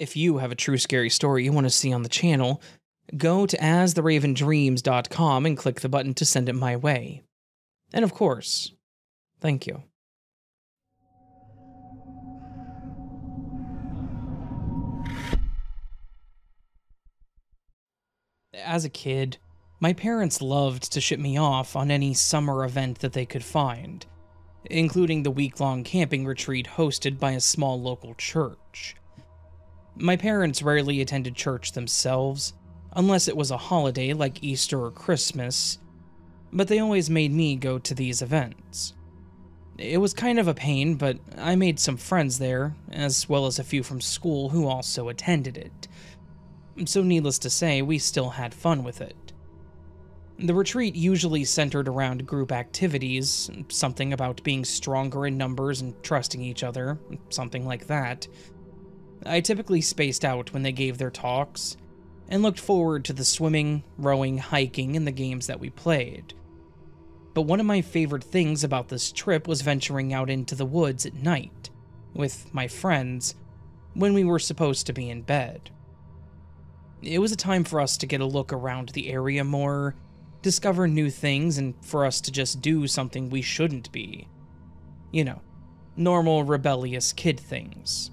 If you have a true scary story you want to see on the channel, go to astheravendreams.com and click the button to send it my way. And of course, thank you. As a kid, my parents loved to ship me off on any summer event that they could find, including the week-long camping retreat hosted by a small local church. My parents rarely attended church themselves, unless it was a holiday like Easter or Christmas, but they always made me go to these events. It was kind of a pain, but I made some friends there, as well as a few from school who also attended it. So needless to say, we still had fun with it. The retreat usually centered around group activities, something about being stronger in numbers and trusting each other, something like that. I typically spaced out when they gave their talks, and looked forward to the swimming, rowing, hiking, and the games that we played. But one of my favorite things about this trip was venturing out into the woods at night, with my friends, when we were supposed to be in bed. It was a time for us to get a look around the area more, discover new things, and for us to just do something we shouldn't be. You know, normal rebellious kid things.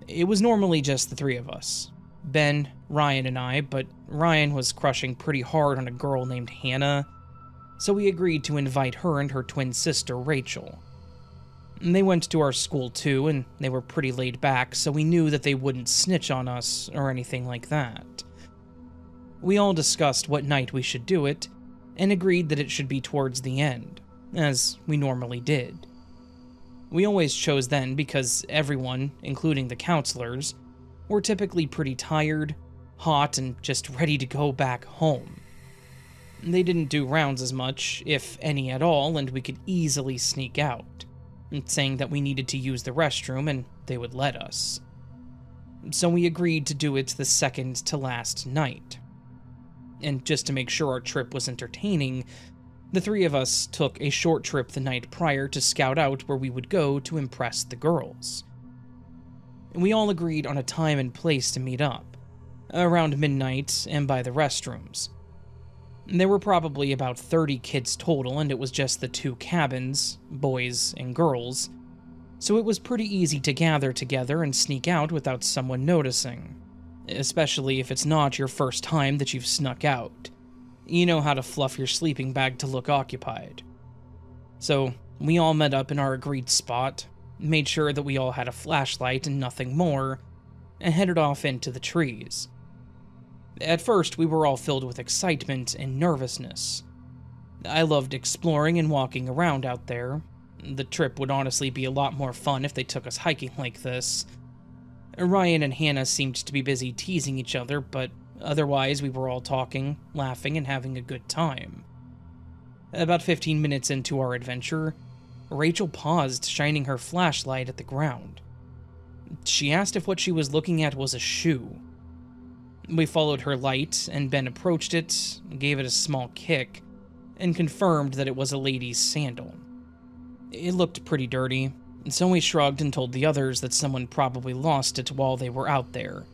It was normally just the three of us, Ben, Ryan, and I, but Ryan was crushing pretty hard on a girl named Hannah, so we agreed to invite her and her twin sister, Rachel. They went to our school too, and they were pretty laid back, so we knew that they wouldn't snitch on us or anything like that. We all discussed what night we should do it, and agreed that it should be towards the end, as we normally did. We always chose then because everyone, including the counselors, were typically pretty tired, hot, and just ready to go back home. They didn't do rounds as much, if any at all, and we could easily sneak out, saying that we needed to use the restroom and they would let us. So we agreed to do it the second to last night. And just to make sure our trip was entertaining, the three of us took a short trip the night prior to scout out where we would go to impress the girls. We all agreed on a time and place to meet up, around midnight and by the restrooms. There were probably about 30 kids total, and it was just the two cabins, boys and girls, so it was pretty easy to gather together and sneak out without someone noticing, especially if it's not your first time that you've snuck out. You know how to fluff your sleeping bag to look occupied. So we all met up in our agreed spot, made sure that we all had a flashlight and nothing more, and headed off into the trees. At first, we were all filled with excitement and nervousness. I loved exploring and walking around out there. The trip would honestly be a lot more fun if they took us hiking like this. Ryan and Hannah seemed to be busy teasing each other, but otherwise we were all talking, laughing, and having a good time. About 15 minutes into our adventure, Rachel paused, shining her flashlight at the ground. She asked if what she was looking at was a shoe. We followed her light, and Ben approached it, gave it a small kick, and confirmed that it was a lady's sandal. It looked pretty dirty, so we shrugged and told the others that someone probably lost it while they were out there.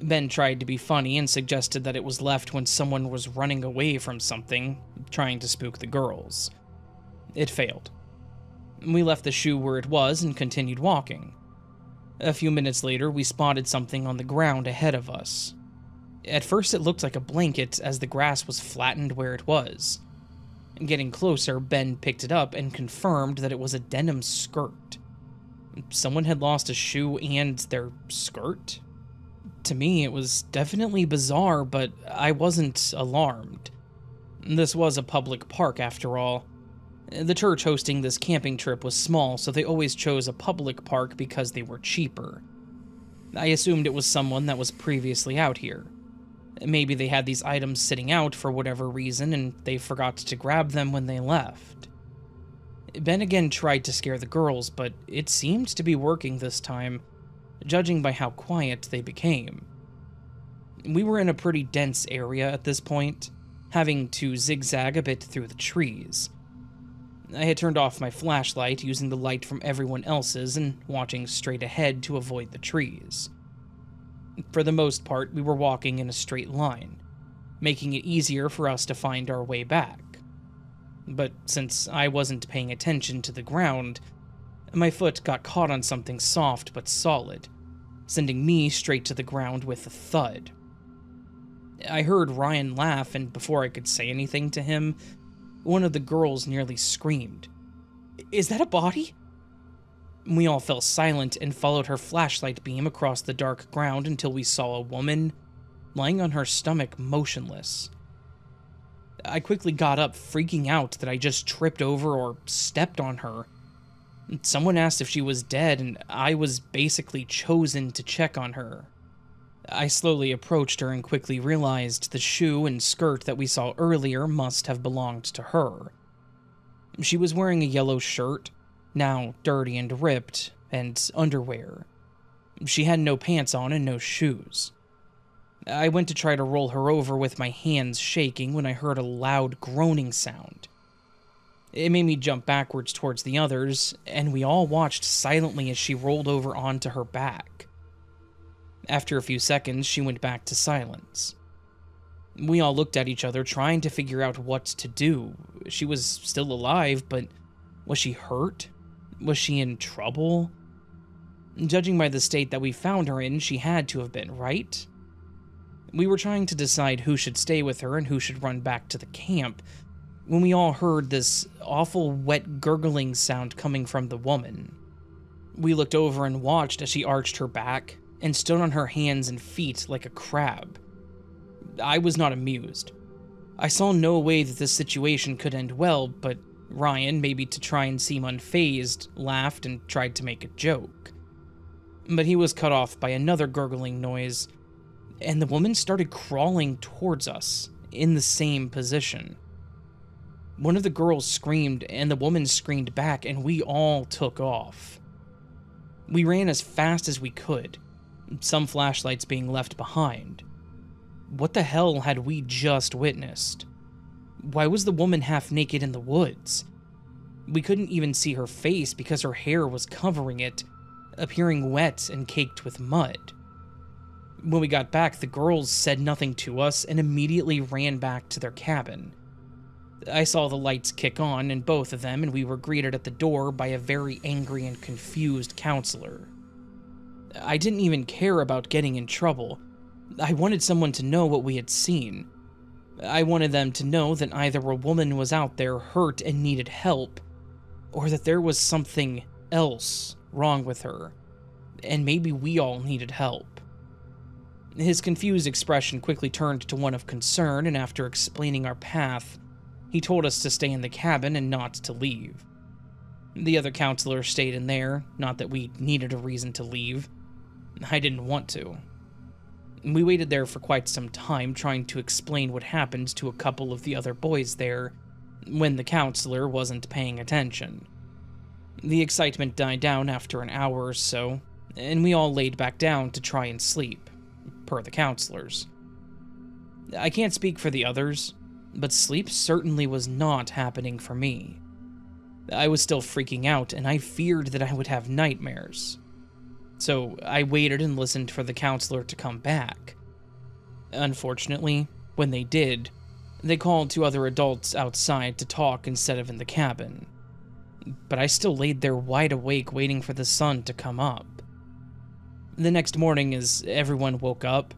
Ben tried to be funny and suggested that it was left when someone was running away from something, trying to spook the girls. It failed. We left the shoe where it was and continued walking. A few minutes later, we spotted something on the ground ahead of us. At first, it looked like a blanket as the grass was flattened where it was. Getting closer, Ben picked it up and confirmed that it was a denim skirt. Someone had lost a shoe and their skirt? To me, it was definitely bizarre, but I wasn't alarmed. This was a public park after all. The church hosting this camping trip was small, so they always chose a public park because they were cheaper. I assumed it was someone that was previously out here. Maybe they had these items sitting out for whatever reason, and they forgot to grab them when they left. Ben again tried to scare the girls, but it seemed to be working this time, judging by how quiet they became. We were in a pretty dense area at this point, having to zigzag a bit through the trees. I had turned off my flashlight, using the light from everyone else's and watching straight ahead to avoid the trees. For the most part, we were walking in a straight line, making it easier for us to find our way back. But since I wasn't paying attention to the ground, my foot got caught on something soft but solid, sending me straight to the ground with a thud. I heard Ryan laugh, and before I could say anything to him, one of the girls nearly screamed, "Is that a body?" We all fell silent and followed her flashlight beam across the dark ground until we saw a woman lying on her stomach motionless. I quickly got up, freaking out that I just tripped over or stepped on her. Someone asked if she was dead, and I was basically chosen to check on her. I slowly approached her and quickly realized the shoe and skirt that we saw earlier must have belonged to her. She was wearing a yellow shirt, now dirty and ripped, and underwear. She had no pants on and no shoes. I went to try to roll her over with my hands shaking when I heard a loud groaning sound. It made me jump backwards towards the others, and we all watched silently as she rolled over onto her back. After a few seconds, she went back to silence. We all looked at each other, trying to figure out what to do. She was still alive, but was she hurt? Was she in trouble? Judging by the state that we found her in, she had to have been, right? We were trying to decide who should stay with her and who should run back to the camp, when we all heard this awful wet gurgling sound coming from the woman. We looked over and watched as she arched her back and stood on her hands and feet like a crab. I was not amused. I saw no way that this situation could end well, but Ryan, maybe to try and seem unfazed, laughed and tried to make a joke. But he was cut off by another gurgling noise, and the woman started crawling towards us in the same position. One of the girls screamed, and the woman screamed back, and we all took off. We ran as fast as we could, some flashlights being left behind. What the hell had we just witnessed? Why was the woman half naked in the woods? We couldn't even see her face because her hair was covering it, appearing wet and caked with mud. When we got back, the girls said nothing to us and immediately ran back to their cabin. I saw the lights kick on in both of them, and we were greeted at the door by a very angry and confused counselor. I didn't even care about getting in trouble. I wanted someone to know what we had seen. I wanted them to know that either a woman was out there hurt and needed help, or that there was something else wrong with her, and maybe we all needed help. His confused expression quickly turned to one of concern, and after explaining our path, he told us to stay in the cabin and not to leave. The other counselor stayed in there, not that we needed a reason to leave. I didn't want to. We waited there for quite some time, trying to explain what happened to a couple of the other boys there, when the counselor wasn't paying attention. The excitement died down after an hour or so, and we all laid back down to try and sleep, per the counselors. I can't speak for the others, but sleep certainly was not happening for me. I was still freaking out, and I feared that I would have nightmares. So I waited and listened for the counselor to come back. Unfortunately, when they did, they called two other adults outside to talk instead of in the cabin. But I still laid there wide awake waiting for the sun to come up. The next morning, as everyone woke up,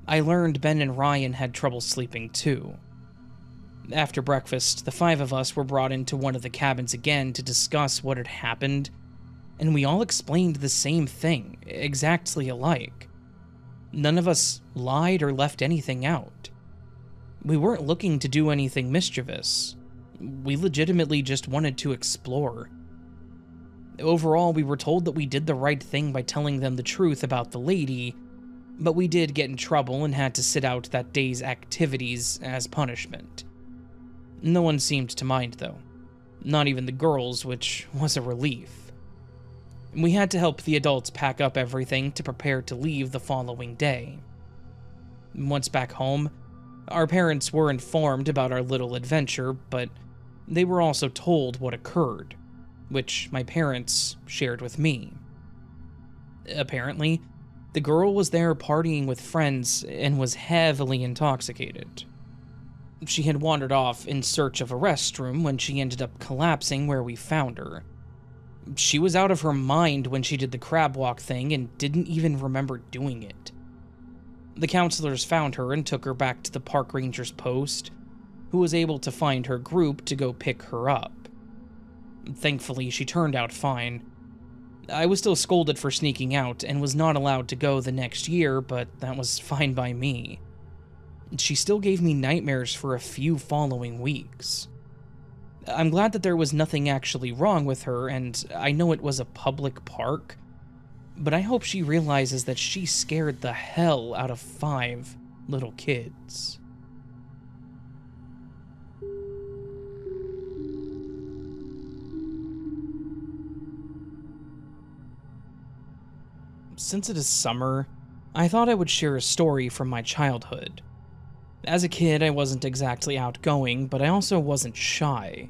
I learned Ben and Ryan had trouble sleeping too. After breakfast, the five of us were brought into one of the cabins again to discuss what had happened, and we all explained the same thing, exactly alike. None of us lied or left anything out. We weren't looking to do anything mischievous. We legitimately just wanted to explore. Overall, we were told that we did the right thing by telling them the truth about the lady, but we did get in trouble and had to sit out that day's activities as punishment. No one seemed to mind, though. Not even the girls, which was a relief. We had to help the adults pack up everything to prepare to leave the following day. Once back home, our parents were informed about our little adventure, but they were also told what occurred, which my parents shared with me. Apparently, The girl was there partying with friends and was heavily intoxicated. She had wandered off in search of a restroom when she ended up collapsing where we found her. She was out of her mind when she did the crab walk thing and didn't even remember doing it. The counselors found her and took her back to the park ranger's post, who was able to find her group to go pick her up. Thankfully, she turned out fine. I was still scolded for sneaking out and was not allowed to go the next year, but that was fine by me. She still gave me nightmares for a few following weeks. I'm glad that there was nothing actually wrong with her, and I know it was a public park, but I hope she realizes that she scared the hell out of 5 little kids. Since it is summer, I thought I would share a story from my childhood. As a kid, I wasn't exactly outgoing, but I also wasn't shy.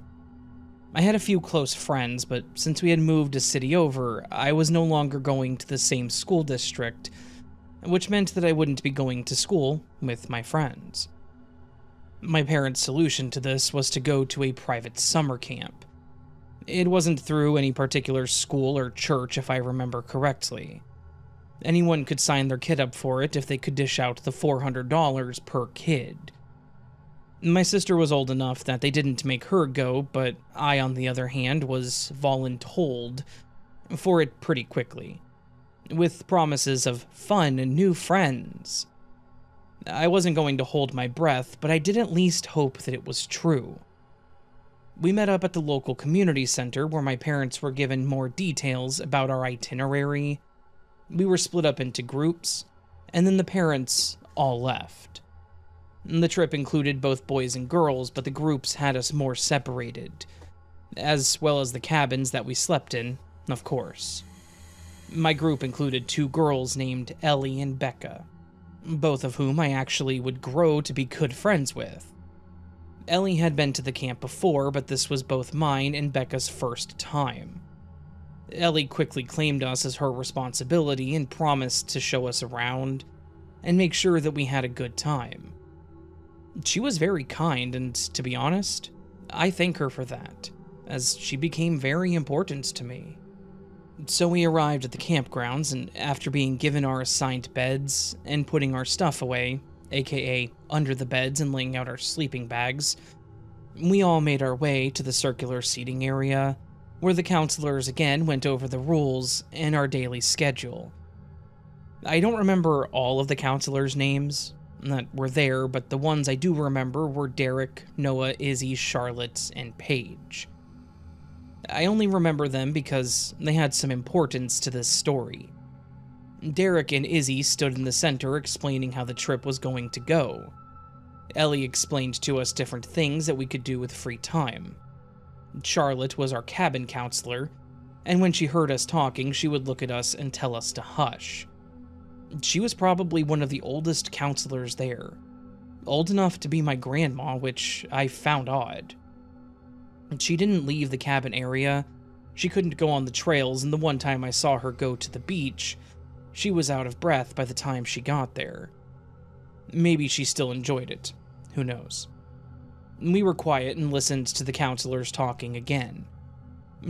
I had a few close friends, but since we had moved a city over, I was no longer going to the same school district, which meant that I wouldn't be going to school with my friends. My parents' solution to this was to go to a private summer camp. It wasn't through any particular school or church, if I remember correctly. Anyone could sign their kid up for it if they could dish out the $400 per kid. My sister was old enough that they didn't make her go, but I, on the other hand, was voluntold for it pretty quickly, with promises of fun and new friends. I wasn't going to hold my breath, but I did at least hope that it was true. We met up at the local community center where my parents were given more details about our itinerary. We were split up into groups, and then the parents all left. The trip included both boys and girls, but the groups had us more separated, as well as the cabins that we slept in, of course. My group included 2 girls named Ellie and Becca, both of whom I actually would grow to be good friends with. Ellie had been to the camp before, but this was both mine and Becca's first time. Ellie quickly claimed us as her responsibility and promised to show us around and make sure that we had a good time. She was very kind, and to be honest, I thank her for that, as she became very important to me. So we arrived at the campgrounds, and after being given our assigned beds and putting our stuff away, aka under the beds and laying out our sleeping bags, we all made our way to the circular seating area, where the counselors again went over the rules and our daily schedule. I don't remember all of the counselors' names that were there, but the ones I do remember were Derek, Noah, Izzy, Charlotte, and Paige. I only remember them because they had some importance to this story. Derek and Izzy stood in the center explaining how the trip was going to go. Ellie explained to us different things that we could do with free time. Charlotte was our cabin counselor, and when she heard us talking, she would look at us and tell us to hush. She was probably one of the oldest counselors there, old enough to be my grandma, which I found odd. She didn't leave the cabin area, she couldn't go on the trails, and the one time I saw her go to the beach, she was out of breath by the time she got there. Maybe she still enjoyed it, who knows. We were quiet and listened to the counselors talking again.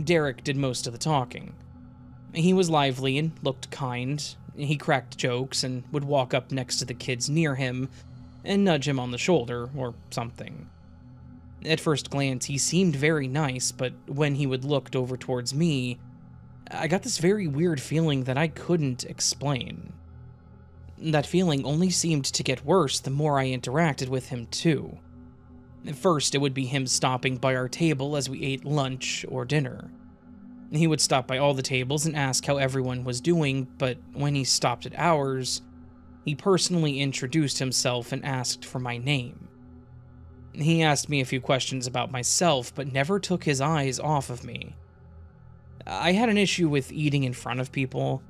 Derek did most of the talking. He was lively and looked kind. He cracked jokes and would walk up next to the kids near him and nudge him on the shoulder or something. At first glance, he seemed very nice, but when he would look over towards me, I got this very weird feeling that I couldn't explain. That feeling only seemed to get worse the more I interacted with him too. At first, it would be him stopping by our table as we ate lunch or dinner. He would stop by all the tables and ask how everyone was doing, but when he stopped at ours, he personally introduced himself and asked for my name. He asked me a few questions about myself, but never took his eyes off of me. I had an issue with eating in front of people.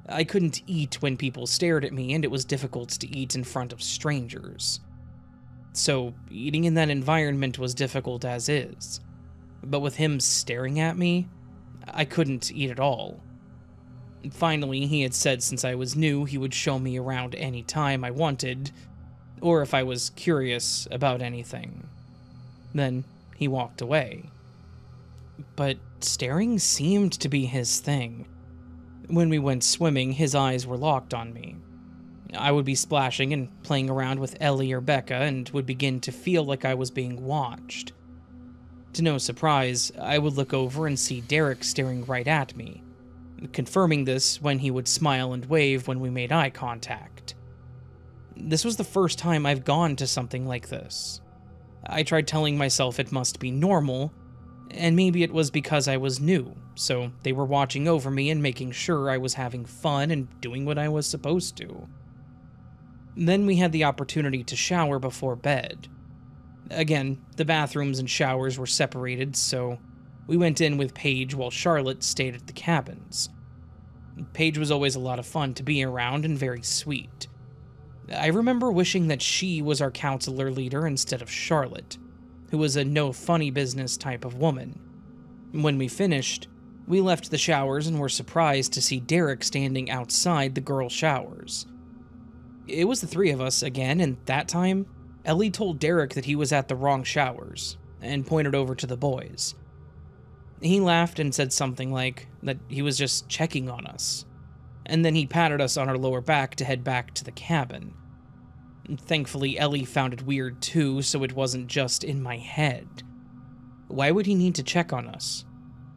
I couldn't eat when people stared at me, and it was difficult to eat in front of strangers. So, eating in that environment was difficult as is. But with him staring at me, I couldn't eat at all. Finally, he had said since I was new, he would show me around any time I wanted, or if I was curious about anything. Then he walked away. But staring seemed to be his thing. When we went swimming, his eyes were locked on me. I would be splashing and playing around with Ellie or Becca and would begin to feel like I was being watched. To no surprise, I would look over and see Derek staring right at me, confirming this when he would smile and wave when we made eye contact. This was the first time I've gone to something like this. I tried telling myself it must be normal, and maybe it was because I was new, so they were watching over me and making sure I was having fun and doing what I was supposed to. Then we had the opportunity to shower before bed. Again, the bathrooms and showers were separated, so we went in with Paige while Charlotte stayed at the cabins. Paige was always a lot of fun to be around and very sweet. I remember wishing that she was our counselor leader instead of Charlotte, who was a no funny business type of woman. When we finished, we left the showers and were surprised to see Derek standing outside the girl showers. It was the three of us again, and that time, Ellie told Derek that he was at the wrong showers, and pointed over to the boys. He laughed and said something like that he was just checking on us, and then he patted us on our lower back to head back to the cabin. Thankfully, Ellie found it weird too, so it wasn't just in my head. Why would he need to check on us?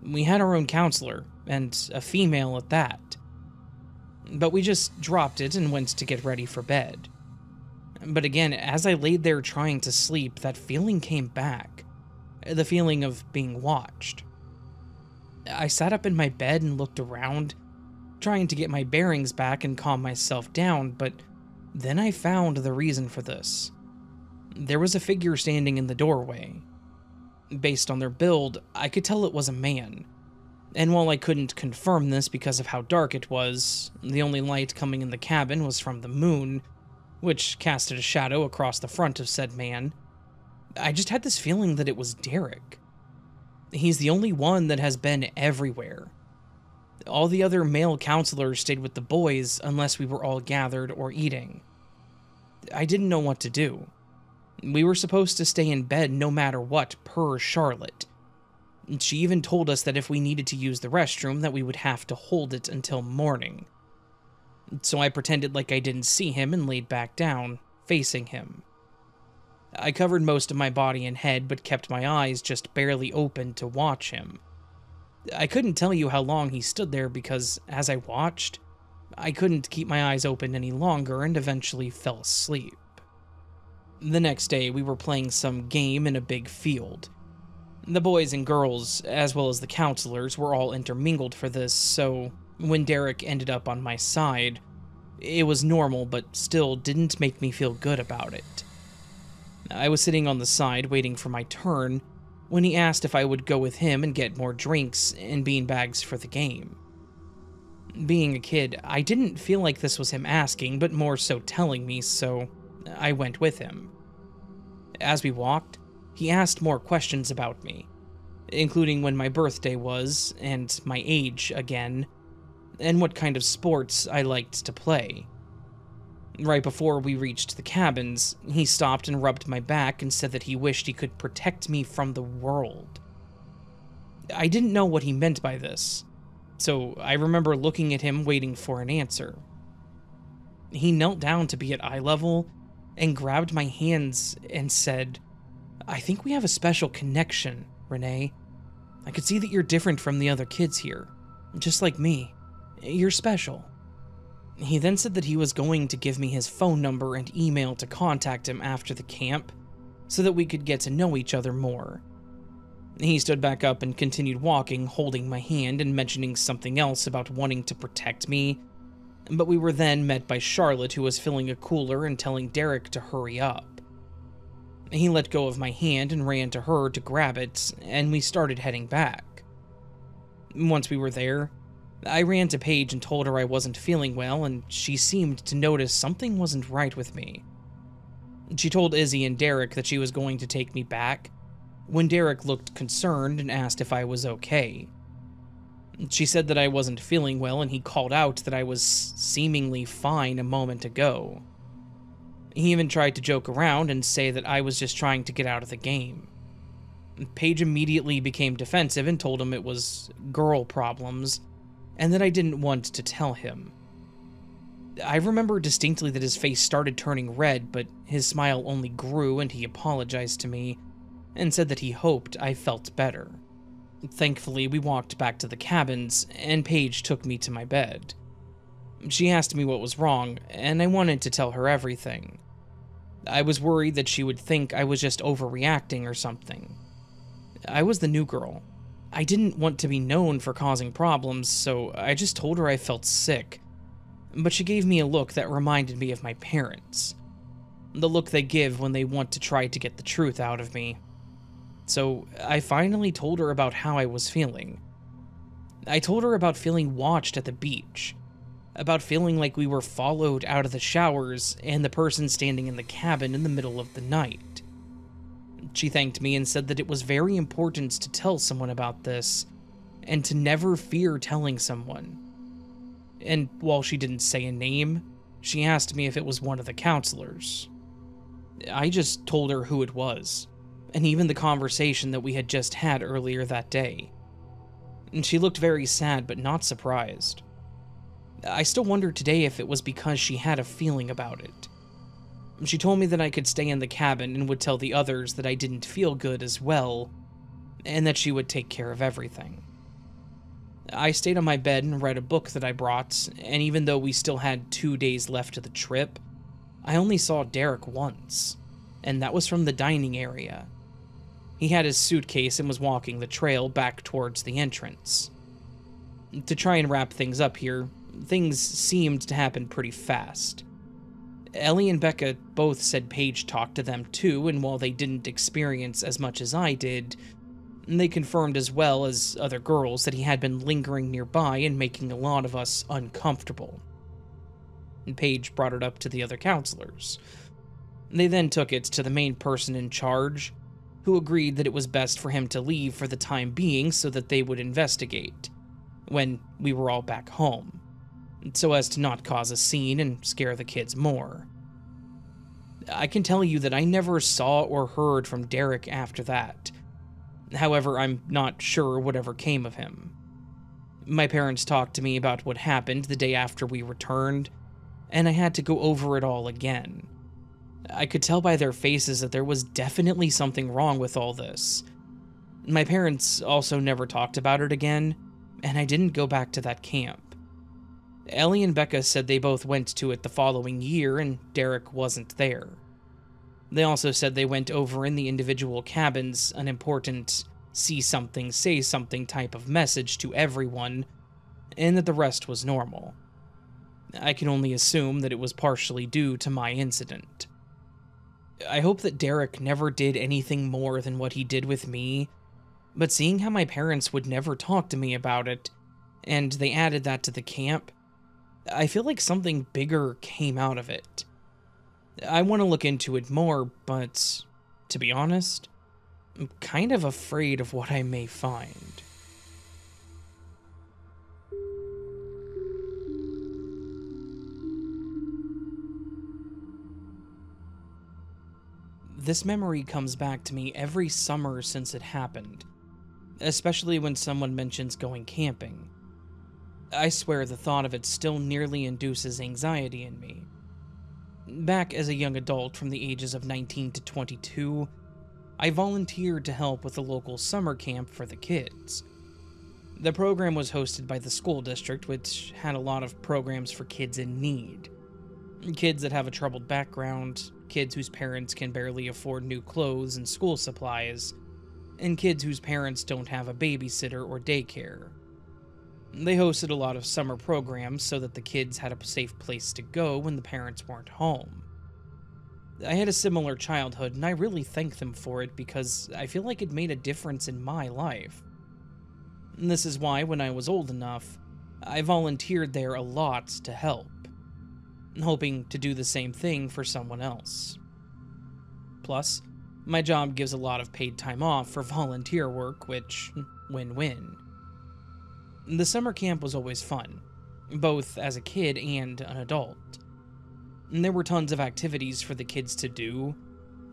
We had our own counselor, and a female at that. But we just dropped it and went to get ready for bed. But again, as I laid there trying to sleep, that feeling came back. The feeling of being watched. I sat up in my bed and looked around, trying to get my bearings back and calm myself down, but then I found the reason for this. There was a figure standing in the doorway. Based on their build, I could tell it was a man. And while I couldn't confirm this because of how dark it was, the only light coming in the cabin was from the moon, which casted a shadow across the front of said man. I just had this feeling that it was Derek. He's the only one that has been everywhere. All the other male counselors stayed with the boys unless we were all gathered or eating. I didn't know what to do. We were supposed to stay in bed no matter what, per Charlotte. She even told us that if we needed to use the restroom, that we would have to hold it until morning. So I pretended like I didn't see him and laid back down, facing him. I covered most of my body and head, but kept my eyes just barely open to watch him. I couldn't tell you how long he stood there because, as I watched, I couldn't keep my eyes open any longer and eventually fell asleep. The next day, we were playing some game in a big field. The boys and girls, as well as the counselors, were all intermingled for this, so when Derek ended up on my side, it was normal but still didn't make me feel good about it. I was sitting on the side waiting for my turn when he asked if I would go with him and get more drinks and beanbags for the game. Being a kid, I didn't feel like this was him asking, but more so telling me, so I went with him. As we walked, he asked more questions about me, including when my birthday was, and my age again, and what kind of sports I liked to play. Right before we reached the cabins, he stopped and rubbed my back and said that he wished he could protect me from the world. I didn't know what he meant by this, so I remember looking at him waiting for an answer. He knelt down to be at eye level and grabbed my hands and said, "I think we have a special connection, Renee. I could see that you're different from the other kids here, just like me. You're special." He then said that he was going to give me his phone number and email to contact him after the camp, so that we could get to know each other more. He stood back up and continued walking, holding my hand and mentioning something else about wanting to protect me, but we were then met by Charlotte, who was filling a cooler and telling Derek to hurry up. He let go of my hand and ran to her to grab it, and we started heading back. Once we were there, I ran to Paige and told her I wasn't feeling well, and she seemed to notice something wasn't right with me. She told Izzy and Derek that she was going to take me back, when Derek looked concerned and asked if I was okay. She said that I wasn't feeling well, and he called out that I was seemingly fine a moment ago. He even tried to joke around and say that I was just trying to get out of the game. Paige immediately became defensive and told him it was girl problems, and that I didn't want to tell him. I remember distinctly that his face started turning red, but his smile only grew, and he apologized to me and said that he hoped I felt better. Thankfully, we walked back to the cabins, and Paige took me to my bed. She asked me what was wrong, and I wanted to tell her everything. I was worried that she would think I was just overreacting or something. I was the new girl. I didn't want to be known for causing problems, so I just told her I felt sick. But she gave me a look that reminded me of my parents. The look they give when they want to try to get the truth out of me. So I finally told her about how I was feeling. I told her about feeling watched at the beach, about feeling like we were followed out of the showers and the person standing in the cabin in the middle of the night. She thanked me and said that it was very important to tell someone about this, and to never fear telling someone. And while she didn't say a name, she asked me if it was one of the counselors. I just told her who it was, and even the conversation that we had just had earlier that day. And she looked very sad but not surprised. I still wonder today if it was because she had a feeling about it. She told me that I could stay in the cabin and would tell the others that I didn't feel good as well, and that she would take care of everything. I stayed on my bed and read a book that I brought, and even though we still had 2 days left of the trip, I only saw Derek once, and that was from the dining area. He had his suitcase and was walking the trail back towards the entrance. To try and wrap things up here, things seemed to happen pretty fast. Ellie and Becca both said Paige talked to them too, and while they didn't experience as much as I did, they confirmed as well as other girls that he had been lingering nearby and making a lot of us uncomfortable. And Paige brought it up to the other counselors. They then took it to the main person in charge, who agreed that it was best for him to leave for the time being so that they would investigate, when we were all back home, so as to not cause a scene and scare the kids more. I can tell you that I never saw or heard from Derek after that. However, I'm not sure whatever came of him. My parents talked to me about what happened the day after we returned, and I had to go over it all again. I could tell by their faces that there was definitely something wrong with all this. My parents also never talked about it again, and I didn't go back to that camp. Ellie and Becca said they both went to it the following year, and Derek wasn't there. They also said they went over in the individual cabins an important see something, say something type of message to everyone, and that the rest was normal. I can only assume that it was partially due to my incident. I hope that Derek never did anything more than what he did with me, but seeing how my parents would never talk to me about it, and they added that to the camp, I feel like something bigger came out of it. I want to look into it more, but to be honest, I'm kind of afraid of what I may find. This memory comes back to me every summer since it happened, especially when someone mentions going camping. I swear the thought of it still nearly induces anxiety in me. Back as a young adult from the ages of 19 to 22, I volunteered to help with a local summer camp for the kids. The program was hosted by the school district, which had a lot of programs for kids in need. Kids that have a troubled background, kids whose parents can barely afford new clothes and school supplies, and kids whose parents don't have a babysitter or daycare. They hosted a lot of summer programs so that the kids had a safe place to go when the parents weren't home. I had a similar childhood, and I really thank them for it because I feel like it made a difference in my life. And this is why, when I was old enough, I volunteered there a lot to help, hoping to do the same thing for someone else. Plus, my job gives a lot of paid time off for volunteer work, which, win-win. The summer camp was always fun, both as a kid and an adult. There were tons of activities for the kids to do,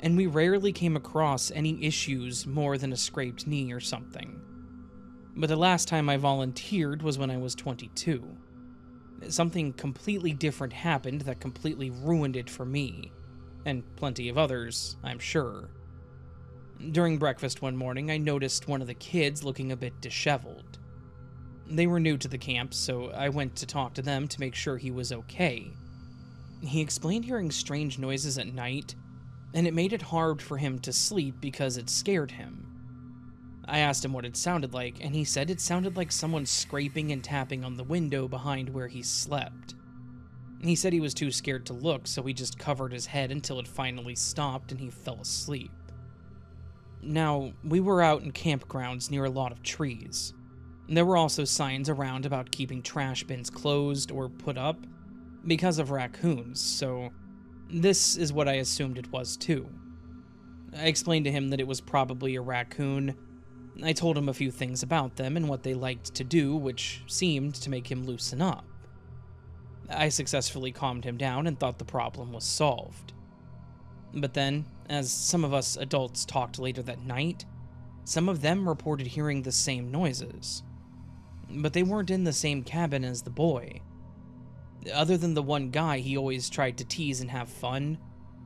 and we rarely came across any issues more than a scraped knee or something. But the last time I volunteered was when I was 22. Something completely different happened that completely ruined it for me, and plenty of others, I'm sure. During breakfast one morning, I noticed one of the kids looking a bit disheveled. They were new to the camp, so I went to talk to them to make sure he was okay. He explained hearing strange noises at night, and it made it hard for him to sleep because it scared him. I asked him what it sounded like, and he said it sounded like someone scraping and tapping on the window behind where he slept. He said he was too scared to look, so he just covered his head until it finally stopped and he fell asleep. Now, we were out in campgrounds near a lot of trees. There were also signs around about keeping trash bins closed or put up because of raccoons, so this is what I assumed it was too. I explained to him that it was probably a raccoon. I told him a few things about them and what they liked to do, which seemed to make him loosen up. I successfully calmed him down and thought the problem was solved. But then, as some of us adults talked later that night, some of them reported hearing the same noises. But they weren't in the same cabin as the boy. Other than the one guy he always tried to tease and have fun,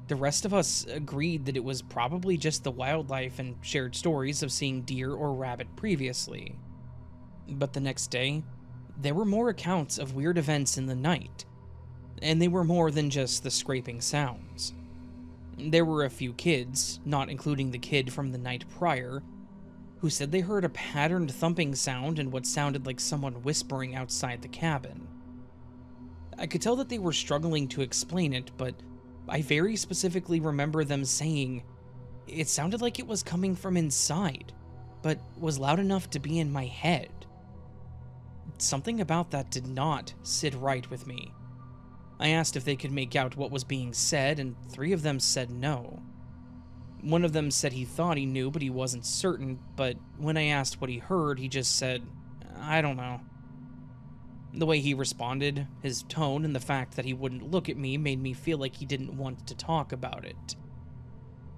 the rest of us agreed that it was probably just the wildlife and shared stories of seeing deer or rabbit previously. But the next day, there were more accounts of weird events in the night, and they were more than just the scraping sounds. There were a few kids, not including the kid from the night prior, who said they heard a patterned thumping sound and what sounded like someone whispering outside the cabin. I could tell that they were struggling to explain it, but I very specifically remember them saying it sounded like it was coming from inside, but was loud enough to be in my head. Something about that did not sit right with me. I asked if they could make out what was being said, and 3 of them said no. One of them said he thought he knew, but he wasn't certain, but when I asked what he heard, he just said, "I don't know." The way he responded, his tone, and the fact that he wouldn't look at me made me feel like he didn't want to talk about it.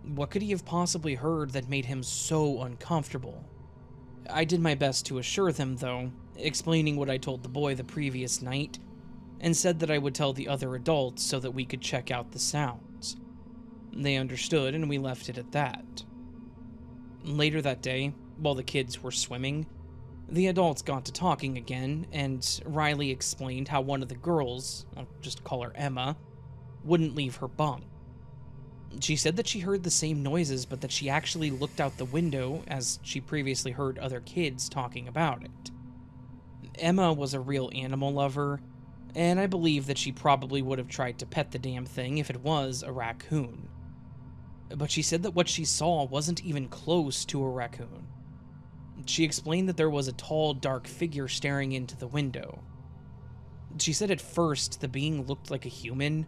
What could he have possibly heard that made him so uncomfortable? I did my best to assure them, though, explaining what I told the boy the previous night, and said that I would tell the other adults so that we could check out the sounds. They understood, and we left it at that. Later that day, while the kids were swimming, the adults got to talking again, and Riley explained how one of the girls, I'll just call her Emma, wouldn't leave her bunk. She said that she heard the same noises, but that she actually looked out the window as she previously heard other kids talking about it. Emma was a real animal lover, and I believe that she probably would have tried to pet the damn thing if it was a raccoon. But she said that what she saw wasn't even close to a raccoon. She explained that there was a tall, dark figure staring into the window. She said at first the being looked like a human,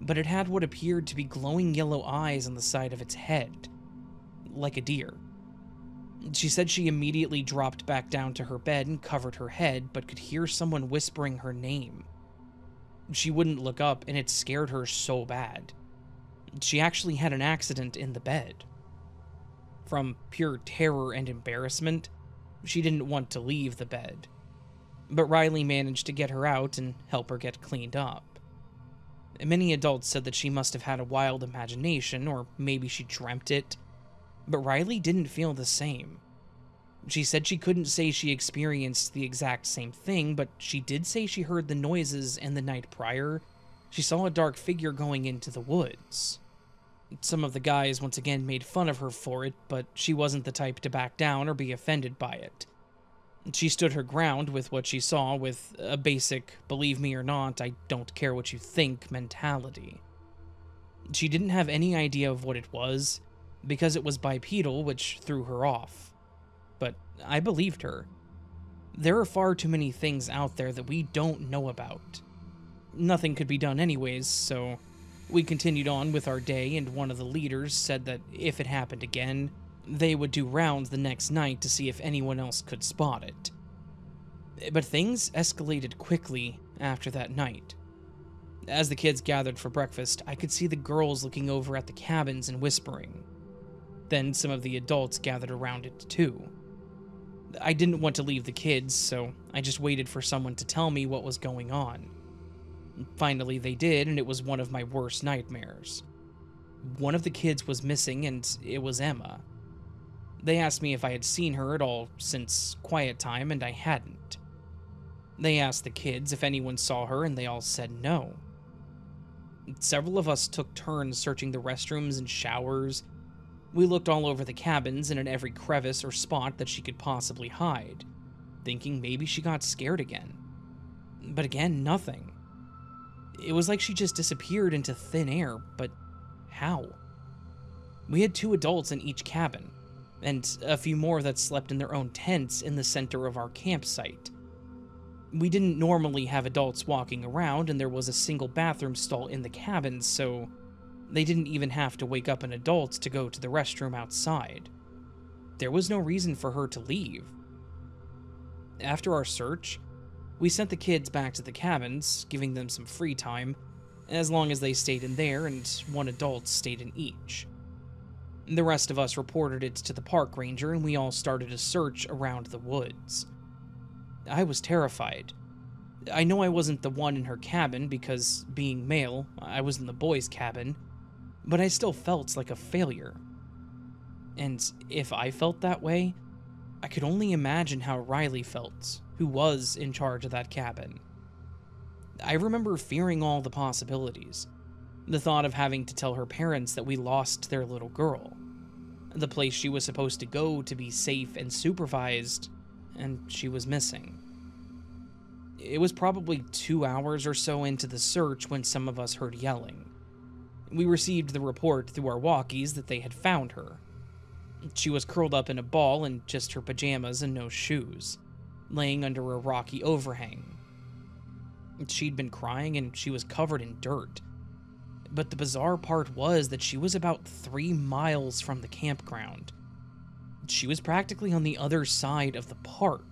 but it had what appeared to be glowing yellow eyes on the side of its head, like a deer. She said she immediately dropped back down to her bed and covered her head, but could hear someone whispering her name. She wouldn't look up, and it scared her so bad. She actually had an accident in the bed. From pure terror and embarrassment, she didn't want to leave the bed. But Riley managed to get her out and help her get cleaned up. Many adults said that she must have had a wild imagination, or maybe she dreamt it, but Riley didn't feel the same. She said she couldn't say she experienced the exact same thing, but she did say she heard the noises, and the night prior, she saw a dark figure going into the woods. Some of the guys once again made fun of her for it, but she wasn't the type to back down or be offended by it. She stood her ground with what she saw with a basic, believe me or not, I don't care what you think mentality. She didn't have any idea of what it was, because it was bipedal, which threw her off. But I believed her. There are far too many things out there that we don't know about. Nothing could be done anyways, so we continued on with our day, and one of the leaders said that if it happened again, they would do rounds the next night to see if anyone else could spot it. But things escalated quickly after that night. As the kids gathered for breakfast, I could see the girls looking over at the cabins and whispering. Then some of the adults gathered around it too. I didn't want to leave the kids, so I just waited for someone to tell me what was going on. Finally, they did, and it was one of my worst nightmares. One of the kids was missing, and it was Emma. They asked me if I had seen her at all since quiet time, and I hadn't. They asked the kids if anyone saw her, and they all said no. Several of us took turns searching the restrooms and showers. We looked all over the cabins and in every crevice or spot that she could possibly hide, thinking maybe she got scared again. But again, nothing. It was like she just disappeared into thin air, but how? We had 2 adults in each cabin, and a few more that slept in their own tents in the center of our campsite. We didn't normally have adults walking around, and there was a single bathroom stall in the cabins, so they didn't even have to wake up an adult to go to the restroom outside. There was no reason for her to leave. After our search, we sent the kids back to the cabins, giving them some free time, as long as they stayed in there and 1 adult stayed in each. The rest of us reported it to the park ranger, and we all started a search around the woods. I was terrified. I know I wasn't the one in her cabin because, being male, I was in the boys' cabin, but I still felt like a failure. And if I felt that way, I could only imagine how Riley felt, who was in charge of that cabin. I remember fearing all the possibilities. The thought of having to tell her parents that we lost their little girl, the place she was supposed to go to be safe and supervised, and she was missing. It was probably 2 hours or so into the search when some of us heard yelling. We received the report through our walkies that they had found her. She was curled up in a ball in just her pajamas and no shoes, laying under a rocky overhang. She'd been crying and she was covered in dirt. But the bizarre part was that she was about 3 miles from the campground. She was practically on the other side of the park.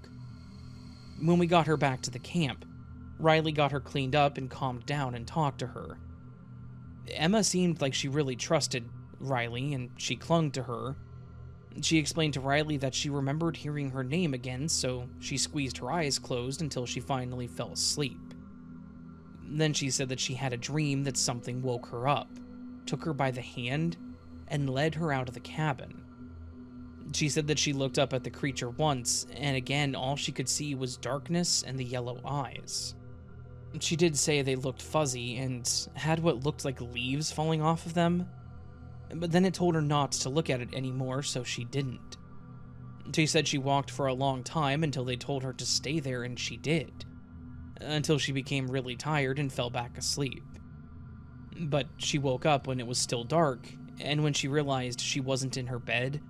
When we got her back to the camp, Riley got her cleaned up and calmed down and talked to her. Emma seemed like she really trusted Riley, and she clung to her. She explained to Riley that she remembered hearing her name again, so she squeezed her eyes closed until she finally fell asleep. Then she said that she had a dream that something woke her up, took her by the hand, and led her out of the cabin. She said that she looked up at the creature once, and again all she could see was darkness and the yellow eyes. She did say they looked fuzzy and had what looked like leaves falling off of them, but then it told her not to look at it anymore, so she didn't. She said she walked for a long time until they told her to stay there, and she did, until she became really tired and fell back asleep. But she woke up when it was still dark, and when she realized she wasn't in her bed,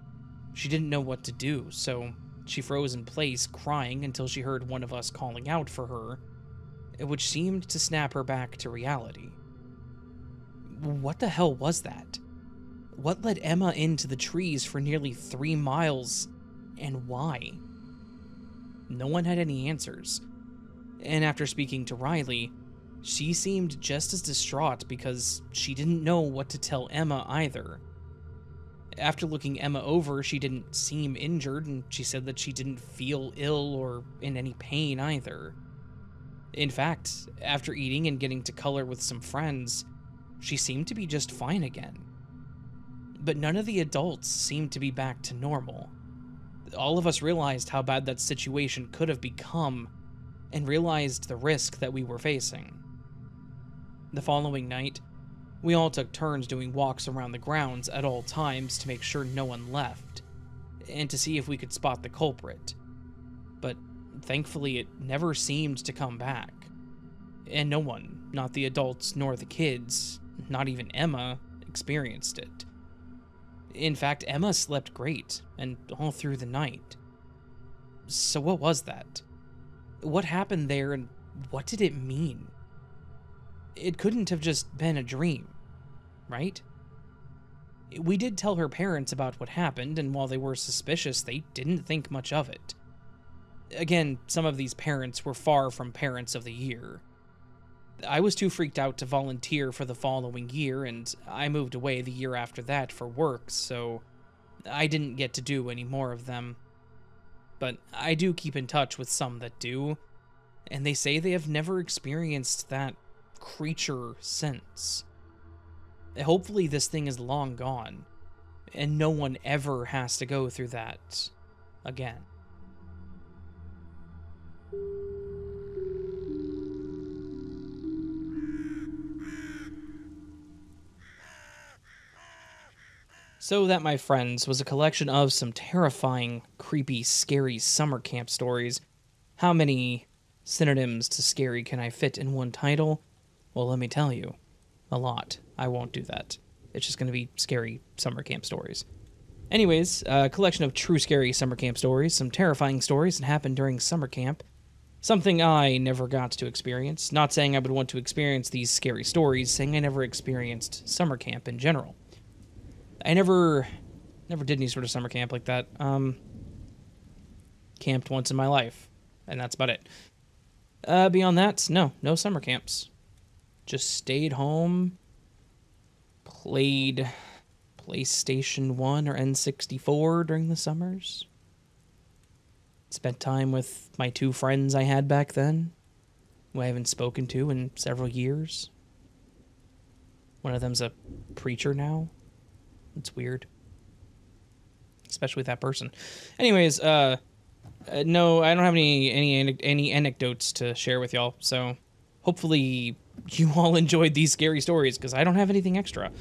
she didn't know what to do, so she froze in place, crying until she heard one of us calling out for her, which seemed to snap her back to reality. What the hell was that? What led Emma into the trees for nearly 3 miles, and why? No one had any answers, and after speaking to Riley, she seemed just as distraught because she didn't know what to tell Emma either. After looking Emma over, she didn't seem injured, and she said that she didn't feel ill or in any pain either. In fact, after eating and getting to color with some friends, she seemed to be just fine again. But none of the adults seemed to be back to normal. All of us realized how bad that situation could have become, and realized the risk that we were facing. The following night, we all took turns doing walks around the grounds at all times to make sure no one left, and to see if we could spot the culprit. But thankfully, it never seemed to come back. And no one, not the adults nor the kids, not even Emma, experienced it. In fact, Emma slept great, and all through the night. So what was that? What happened there, and what did it mean? It couldn't have just been a dream, right? We did tell her parents about what happened, and while they were suspicious, they didn't think much of it. Again, some of these parents were far from parents of the year. I was too freaked out to volunteer for the following year, and I moved away the year after that for work, so I didn't get to do any more of them. But I do keep in touch with some that do, and they say they have never experienced that creature since. Hopefully this thing is long gone, and no one ever has to go through that again. So that, my friends, was a collection of some terrifying, creepy, scary summer camp stories. How many synonyms to scary can I fit in one title? Well, let me tell you, a lot. I won't do that. It's just going to be scary summer camp stories. Anyways, a collection of true scary summer camp stories, some terrifying stories that happened during summer camp. Something I never got to experience. Not saying I would want to experience these scary stories, saying I never experienced summer camp in general. I never did any sort of summer camp like that. Camped once in my life, and that's about it. Beyond that, no summer camps. Just stayed home, played PlayStation 1 or N64 during the summers. Spent time with my 2 friends I had back then, who I haven't spoken to in several years. One of them's a preacher now. It's weird. Especially with that person. Anyways, no, I don't have any anecdotes to share with y'all, so hopefully you all enjoyed these scary stories, because I don't have anything extra.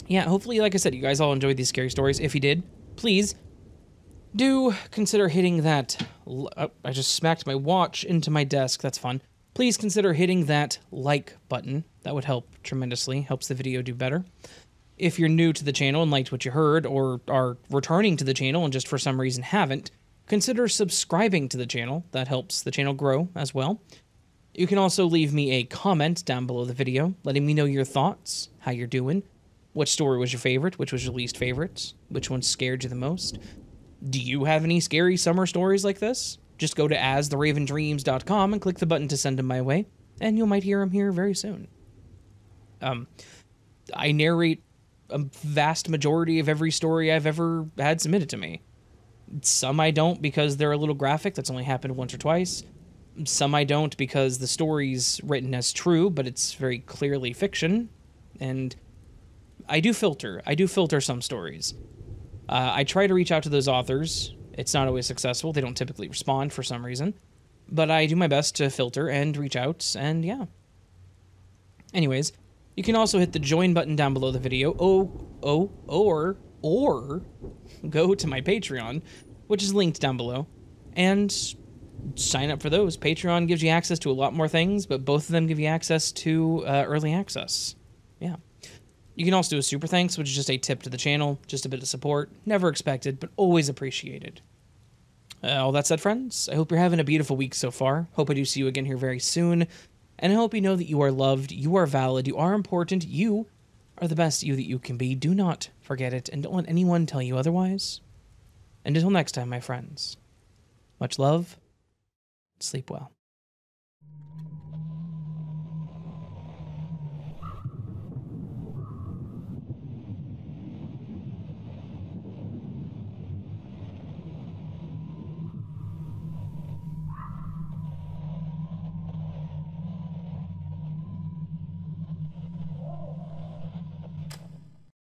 Yeah, hopefully, like I said, you guys all enjoyed these scary stories. If you did, please do consider hitting that... I just smacked my watch into my desk. That's fun. Please consider hitting that like button. That would help tremendously. Helps the video do better. If you're new to the channel and liked what you heard, or are returning to the channel and just for some reason haven't, consider subscribing to the channel. That helps the channel grow as well. You can also leave me a comment down below the video, letting me know your thoughts, how you're doing, what story was your favorite, which was your least favorite, which one scared you the most. Do you have any scary summer stories like this? Just go to astheravendreams.com and click the button to send them my way, and you might hear them here very soon. I narrate a vast majority of every story I've ever had submitted to me. Some I don't because they're a little graphic. That's only happened once or twice. Some I don't because the story's written as true, but it's very clearly fiction. And I do filter. I do filter some stories. I try to reach out to those authors. It's not always successful. They don't typically respond for some reason. But I do my best to filter and reach out, and yeah. Anyways, you can also hit the join button down below the video, or go to my Patreon, which is linked down below, and sign up for those. Patreon gives you access to a lot more things, but both of them give you access to early access. Yeah. You can also do a super thanks, which is just a tip to the channel, just a bit of support. Never expected, but always appreciated. All that said, friends, I hope you're having a beautiful week so far. Hope I do see you again here very soon. And I hope you know that you are loved, you are valid, you are important, you are the best you that you can be. Do not forget it, and don't let anyone tell you otherwise. And until next time, my friends, much love, sleep well.